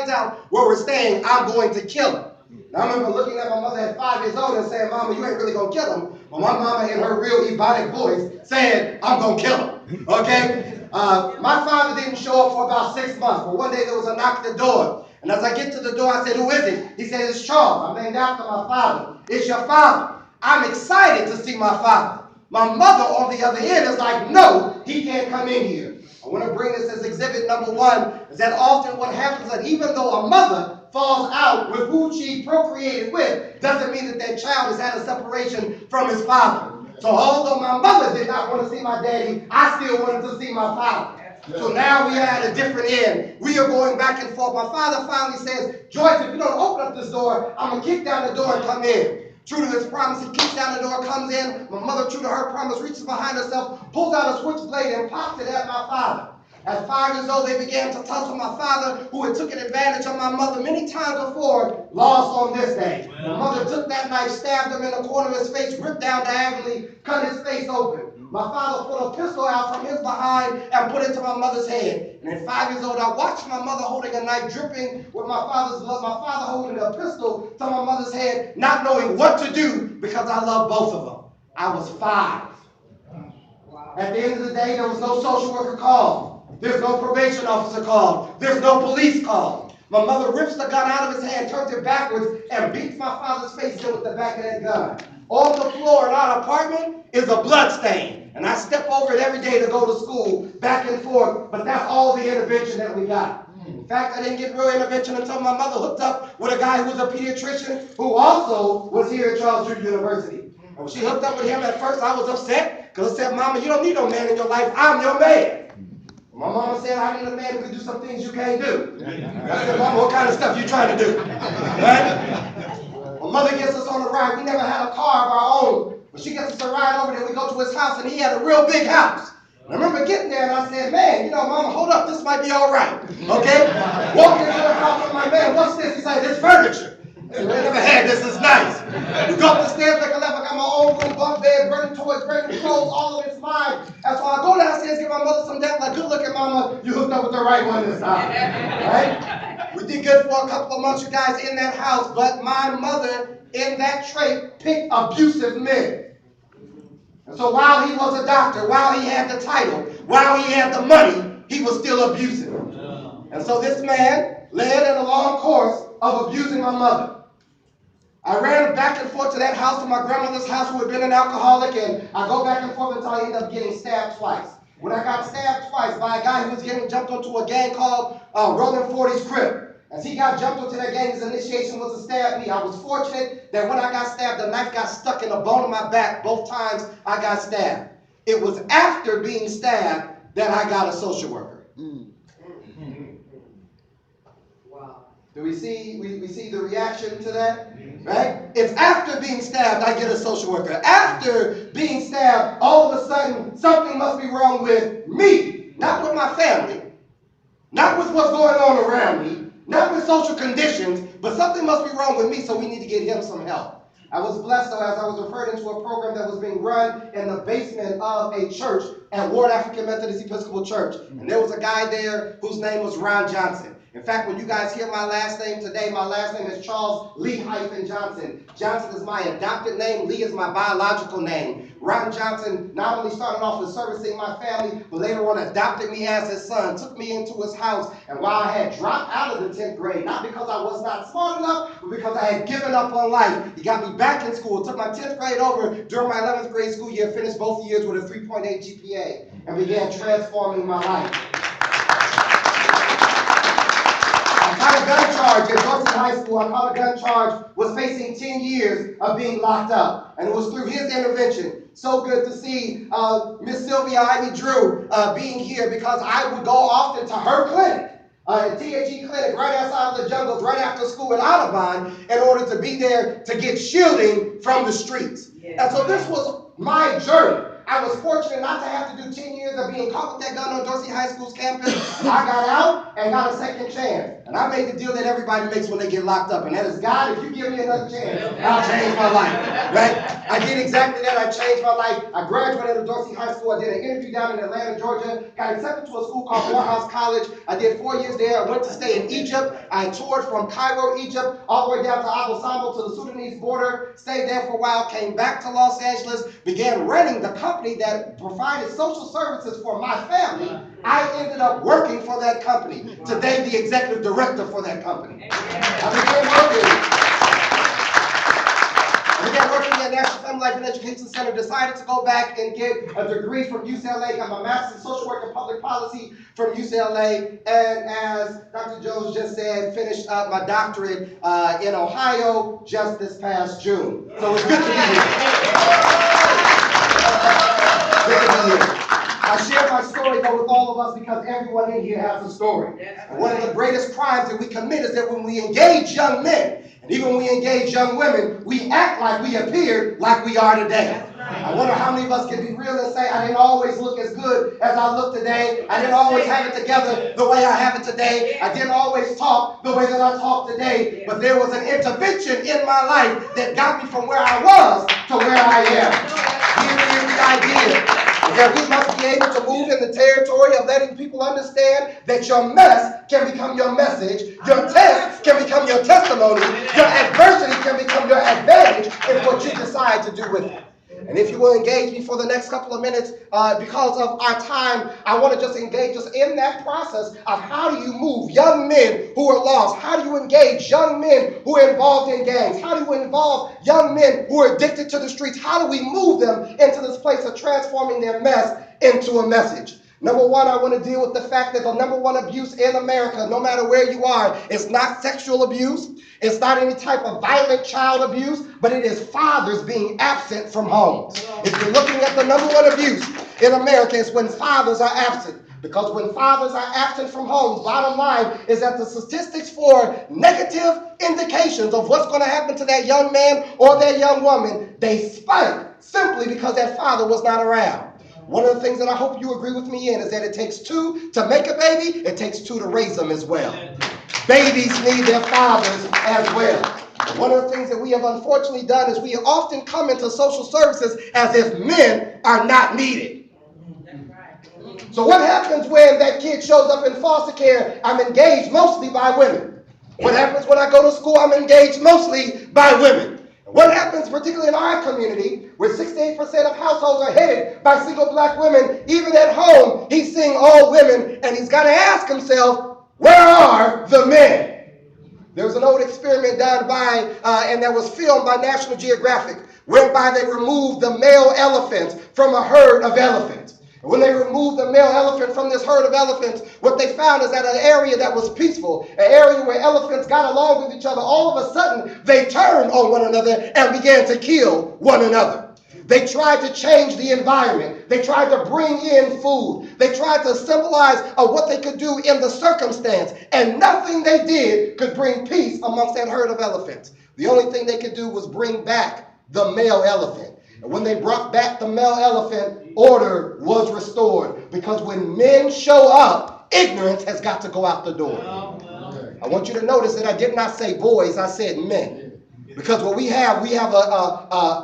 finds out where we're staying, I'm going to kill him. And I remember looking at my mother at 5 years old and saying, Mama, you ain't really going to kill him. But my mama, in her real Ebonic voice, said, I'm going to kill him. Okay? My father didn't show up for about 6 months. But one day there was a knock at the door. And as I get to the door, I said, who is it? He said, it's Charles. I'm named after my father. It's your father. I'm excited to see my father. My mother on the other end is like, no, he can't come in here. I want to bring this as exhibit number one, is that often what happens is that even though a mother falls out with who she procreated with, doesn't mean that that child has had a separation from his father. So although my mother did not want to see my daddy, I still wanted to see my father. So now we are at a different end. We are going back and forth. My father finally says, Joyce, if you don't open up this door, I'm going to kick down the door and come in. True to his promise, he kicks down the door, comes in. My mother, true to her promise, reaches behind herself, pulls out a switchblade and pops it at my father. At 5 years old, they began to tussle. My father, who had taken advantage of my mother many times before, lost on this day. My mother took that knife, stabbed him in the corner of his face, ripped down diagonally, cut his face open. My father pulled a pistol out from his behind and put it to my mother's head. And at 5 years old, I watched my mother holding a knife dripping with my father's blood, my father holding a pistol to my mother's head, not knowing what to do because I loved both of them. I was 5. At the end of the day, there was no social worker called. There's no probation officer called. There's no police called. My mother rips the gun out of his hand, turns it backwards, and beats my father's face in with the back of that gun. On the floor in our apartment is a blood stain. And I step over it every day to go to school, back and forth, but that's all the intervention that we got. In fact, I didn't get real intervention until my mother hooked up with a guy who was a pediatrician who also was here at Charles Drew University. And when she hooked up with him at first, I was upset because I said, Mama, you don't need no man in your life. I'm your man. My mama said, I need a man who can do some things you can't do. I said, Mama, what kind of stuff you trying to do? Right? My mother gets us on a ride. We never had a car of our own. But she gets us a ride over there. We go to his house, and he had a real big house. And I remember getting there, and I said, man, you know, Mama, hold up. This might be all right. Okay? Walked into the house with my man. What's this? He said, it's furniture. I never had this. It's nice. We go up the stairs, make a left. I got my own room, bunk bed, burning toys, burning clothes. All of it's mine. And so I go downstairs, give my mother some dap. Like, good looking, Mama. You hooked up with the right one this time. Right? We did good for a couple of months, you guys, in that house. But my mother, in that trait, picked abusive men. And so while he was a doctor, while he had the title, while he had the money, he was still abusive. And so this man led in a long course of abusing my mother. I ran back and forth to that house, to my grandmother's house, who had been an alcoholic, and I go back and forth until I end up getting stabbed twice. When I got stabbed twice by a guy who was getting jumped onto a gang called Rolling 40's Crip. As he got jumped onto that gang, his initiation was to stab me. I was fortunate that when I got stabbed, the knife got stuck in the bone of my back both times I got stabbed. It was after being stabbed that I got a social worker. Do we see the reaction to that? Right? It's after being stabbed, I get a social worker. After being stabbed, all of a sudden, something must be wrong with me. Not with my family. Not with what's going on around me. Not with social conditions. But something must be wrong with me, so we need to get him some help. I was blessed, though, as I was referred into a program that was being run in the basement of a church at Ward African Methodist Episcopal Church. And there was a guy there whose name was Ron Johnson. In fact, when you guys hear my last name today, my last name is Charles Lee-Johnson. Johnson is my adopted name. Lee is my biological name. Ron Johnson not only started off with servicing my family, but later on adopted me as his son, took me into his house. And while I had dropped out of the 10th grade, not because I was not smart enough, but because I had given up on life, he got me back in school, took my 10th grade over during my 11th grade school year, finished both years with a 3.8 GPA, and began transforming my life. I caught a gun charge at Dorset High School. I caught a gun charge, was facing 10 years of being locked up. And it was through his intervention. So good to see Miss Sylvia Ivy Drew being here, because I would go often to her clinic, THE clinic right outside of the jungles, right after school in Audubon, in order to be there to get shielding from the streets. Yeah. And so this was my journey. I was fortunate not to have to do 10 years years of being caught with that gun on Dorsey High School's campus, I got out and got a second chance. And I made the deal that everybody makes when they get locked up. And that is, God, if you give me another chance, I'll change my life. Right? I did exactly that. I changed my life. I graduated at Dorsey High School. I did an interview down in Atlanta, Georgia. Got accepted to a school called Morehouse College. I did 4 years there. I went to stay in Egypt. I toured from Cairo, Egypt, all the way down to Abu Simbel to the Sudanese border. Stayed there for a while. Came back to Los Angeles. Began running the company that provided social services for my family. I ended up working for that company. Today, the executive director for that company. I began working at National Family Life and Education Center, decided to go back and get a degree from UCLA, got my master's in social work and public policy from UCLA, and as Dr. Jones just said, finished up my doctorate in Ohio just this past June. So it's good to be here. Good to be here. I share my story though with all of us because everyone in here has a story. And one of the greatest crimes that we commit is that when we engage young men, and even when we engage young women, we act like we appeared like we are today. I wonder how many of us can be real and say, I didn't always look as good as I look today. I didn't always have it together the way I have it today. I didn't always talk the way that I talk today. But there was an intervention in my life that got me from where I was to where I am. Here is the idea. That we must be able to move in the territory of letting people understand that your mess can become your message, your test can become your testimony, your adversity can become your advantage in what you decide to do with it. And if you will engage me for the next couple of minutes, because of our time, I want to just engage us in that process of how do you move young men who are lost? How do you engage young men who are involved in gangs? How do you involve young men who are addicted to the streets? How do we move them into this place of transforming their mess into a message? Number one, I want to deal with the fact that the number one abuse in America, no matter where you are, is not sexual abuse. It's not any type of violent child abuse, but it is fathers being absent from homes. If you're looking at the number one abuse in America, it's when fathers are absent. Because when fathers are absent from homes, bottom line is that the statistics for negative indications of what's going to happen to that young man or that young woman, they spike simply because that father was not around. One of the things that I hope you agree with me in is that it takes two to make a baby, it takes two to raise them as well. Babies need their fathers as well. One of the things that we have unfortunately done is we often come into social services as if men are not needed. So what happens when that kid shows up in foster care? I'm engaged mostly by women. What happens when I go to school? I'm engaged mostly by women. What happens, particularly in our community, where 68% of households are headed by single black women, even at home, he's seeing all women, and he's got to ask himself, where are the men? There was an old experiment done by, and that was filmed by National Geographic, whereby they removed the male elephant from a herd of elephants. And when they removed the male elephant from this herd of elephants, what they found is that an area that was peaceful, an area where elephants got along with each other, all of a sudden they turned on one another and began to kill one another. They tried to change the environment. They tried to bring in food. They tried to symbolize what they could do in the circumstance. And nothing they did could bring peace amongst that herd of elephants. The only thing they could do was bring back the male elephant. And when they brought back the male elephant, order was restored. Because when men show up, ignorance has got to go out the door. I want you to notice that I did not say boys, I said men. Because what we have a